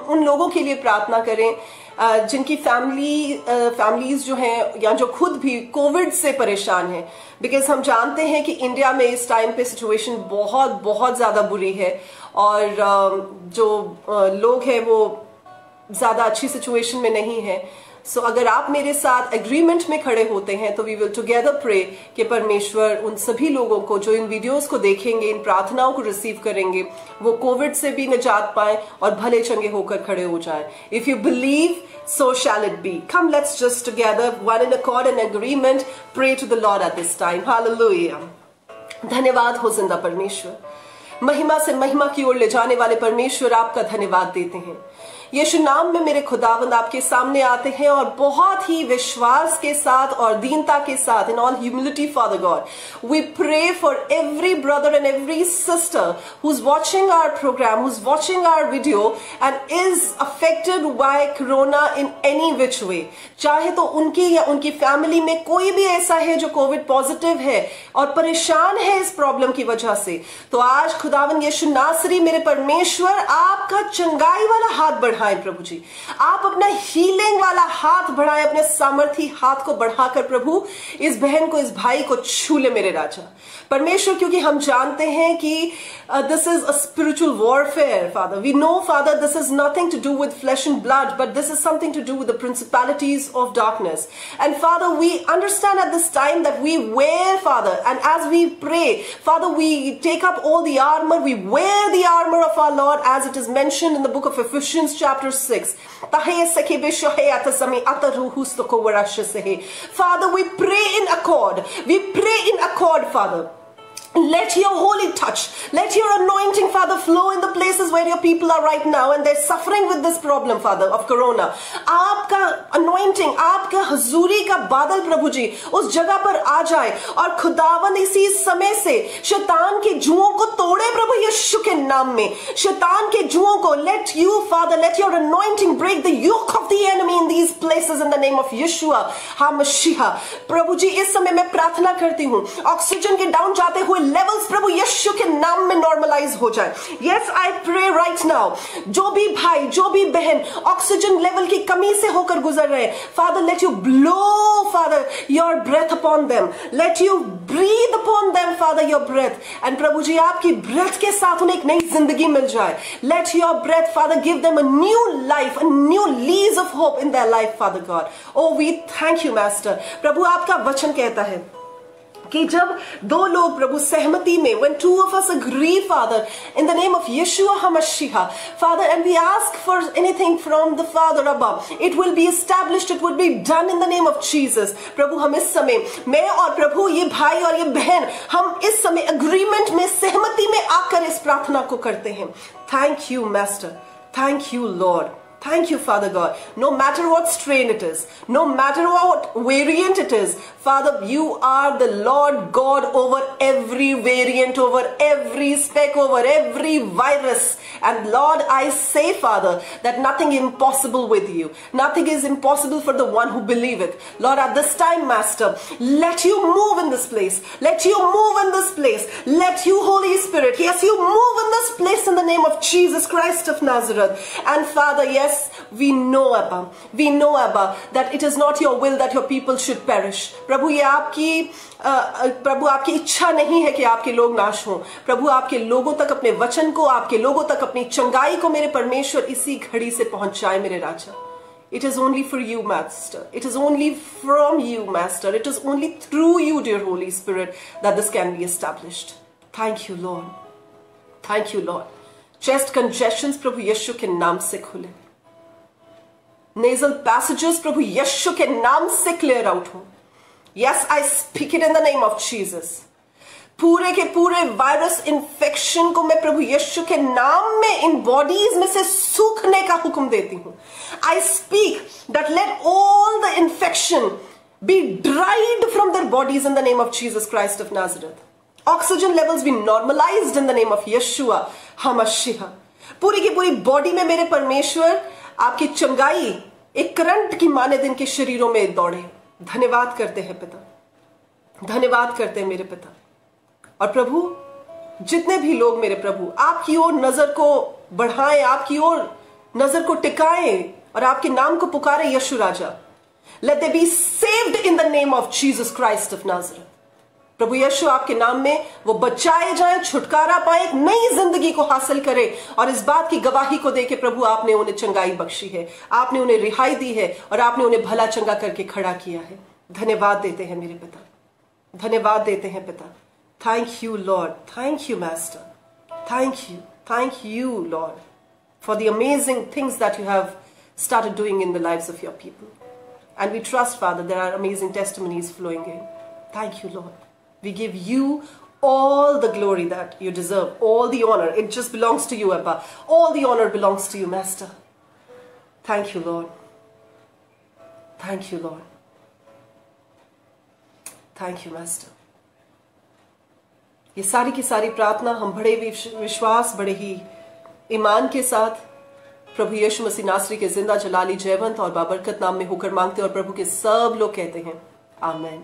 उन लोगों के लिए प्रार्थना करें जिनकी फैमिलीज जो हैं या जो खुद भी कोविड से परेशान हैं, बिकॉज हम जानते हैं कि इंडिया में इस टाइम पे सिचुएशन बहुत बहुत ज़्यादा बुरी है और जो लोग हैं वो ज़्यादा अच्छी सिचुएशन में नहीं है। सो अगर आप मेरे साथ एग्रीमेंट में खड़े होते हैं तो वी विल टुगेदर प्रे कि परमेश्वर उन सभी लोगों को जो इन वीडियोस को देखेंगे, इन प्रार्थनाओं को रिसीव करेंगे, वो कोविड से भी निजात पाएं और भले चंगे होकर खड़े हो जाएं। If you believe, so shall it be. Come, let's just together, one in accord and agreement, pray to the Lord at this time. Hallelujah. धन्यवाद हो जिंदा परमेश्वर, महिमा से महिमा की ओर ले जाने वाले परमेश्वर, आपका धन्यवाद देते हैं। यीशु नाम में मेरे खुदावंद आपके सामने आते हैं और बहुत ही विश्वास के साथ और दीनता के साथ, in all humility father God, we pray for every brother and every sister who is watching our program, who is watching our video and is affected by corona in any which way. चाहे तो उनकी या उनकी family में कोई भी ऐसा है जो कोविड पॉजिटिव है और परेशान है इस प्रॉब्लम की वजह से, तो आज खुदावंद यीशु नासरी मेरे परमेश्वर आपका चंगाई वाला हाथ बढ़ाएं प्रभु जी। आप अपना हीलिंग वाला हाथ बढ़ाएं, अपने सामर्थी हाथ को बढ़ाकर प्रभु इस बहन को, इस भाई को छू ले मेरे राजा परमेश्वर, क्योंकि हम जानते हैं कि this is a spiritual warfare father. We know father this is nothing to do with flesh and blood, but this is something to do with the principalities of darkness. And Father, we understand at this time that we wear, Father, and as we pray, Father, we take up all the armor, we wear the armor of our Lord as it is mentioned in the book of Ephesians chapter 6. Father, we pray in accord. We pray in accord, Father. Let your holy touch, let your anointing, Father, flow in the places where your people are right now and they're suffering with this problem, Father, of corona. आपका anointing, आपका हजूरी का बादल प्रभु जी उस जगह पर आ जाए और खुदावन इसी समय से शैतान के जुओं को तोड़े प्रभु यीशु के नाम में। शैतान के जुओं को let you, Father, let your anointing break the yoke of the enemy in these places in the name of Yeshua HaMashiach। प्रभु जी इस समय मैं प्रार्थना करती हूँ ऑक्सीजन के डाउन जाते हुए लेवल्स प्रभु यीशु के नाम में नॉर्मलाइज हो जाए। Yes, I pray right now, जो भी भाई, जो भी बहन ऑक्सीजन लेवल की कमी से होकर गुजर रहे हैं, father let you blow, father, your breath upon them, let you breathe upon them, father, your breath. And प्रभु जी आपकी ब्रेथ के साथ उन्हें एक नई जिंदगी मिल जाए। Let your breath, father, give them a new life, a new lease of hope in their life, father God. Oh we thank you master. प्रभु आपका वचन कहता है कि जब दो लोग प्रभु सहमति में, when two of us agree, Father, in the name of Yeshua HaMashiach, Father, and we ask for anything from the Father above, it will be established, it will be done in the name of Jesus। प्रभु हम इस समय, मैं और प्रभु ये भाई और ये बहन, हम इस समय agreement में, सहमति में आकर इस प्रार्थना को करते हैं। Thank you, Master. Thank you, Lord. Thank you, Father God. No matter what strain it is, no matter what variant it is, Father, you are the Lord God over every variant, over every speck, over every virus. And Lord, I say, Father, that nothing is impossible with you. Nothing is impossible for the one who believeth. Lord, at this time, Master, let you move in this place. Let you move in this place. Let you, Holy Spirit, yes, you move in this place in the name of Jesus Christ of Nazareth. And Father, yes, we know, Abba, that it is not your will that your people should perish. प्रभु ये आपकी इच्छा नहीं है कि आपके लोग नाश हों। प्रभु आपके लोगों तक अपने वचन को, आपके लोगों तक अपनी चंगाई को मेरे परमेश्वर इसी घड़ी से पहुंचाए मेरे राजा। It is only for you, Master. It is only from you, Master. It is only through you, dear Holy Spirit, that this can be established. Thank you, Lord. Thank you, Lord. Chest congestions, प्रभु यीशु के नाम से खुले। Nasal passages, प्रभु यीशु के नाम से clear out हो। Yes, I speak it in the name of Jesus. पूरे के पूरे वायरस इन्फेक्शन को मैं प्रभु यीशु के नाम में इन बॉडीज में से सूखने का हुक्म देती हूँ। I speak that let all the infection be dried from their bodies in the name of Jesus Christ of Nazareth. Oxygen levels be normalized in the name of Yeshua HaMashiach. पूरी की पूरी बॉडी में मेरे परमेश्वर आपकी चंगाई एक current की माने दिन के शरीरों में दौड़े। धन्यवाद करते हैं पिता, धन्यवाद करते हैं मेरे पिता। और प्रभु जितने भी लोग मेरे प्रभु आपकी ओर नजर को बढ़ाएं, आपकी ओर नजर को टिकाएं और आपके नाम को पुकारे यीशु राजा। Let them be saved in the name of Jesus Christ of Nazareth. प्रभु यीशु आपके नाम में वो बचाए जाएं, छुटकारा पाए, एक नई जिंदगी को हासिल करें और इस बात की गवाही को देके प्रभु आपने उन्हें चंगाई बख्शी है, आपने उन्हें रिहाई दी है और आपने उन्हें भला चंगा करके खड़ा किया है। धन्यवाद देते हैं मेरे पिता, धन्यवाद देते हैं पिता। Thank you Lord, thank you master, thank you Lord for the amazing things that you have started doing in the lives of your people. And we trust, Father, there are amazing testimonies flowing in. Thank you, Lord. We give you all the glory that you deserve, all the honor. It just belongs to you, Abba. All the honor belongs to you, Master. Thank you, Lord. Thank you, Lord. Thank you, Master. ये सारी की सारी प्रार्थना हम बड़े विश्वास, बड़े ही ईमान के साथ प्रभु यीशु मसीह नासरी के जिंदा जलाली जयवंत और बाबरकत नाम में होकर मांगते और प्रभु के सब लोग कहते हैं आमीन।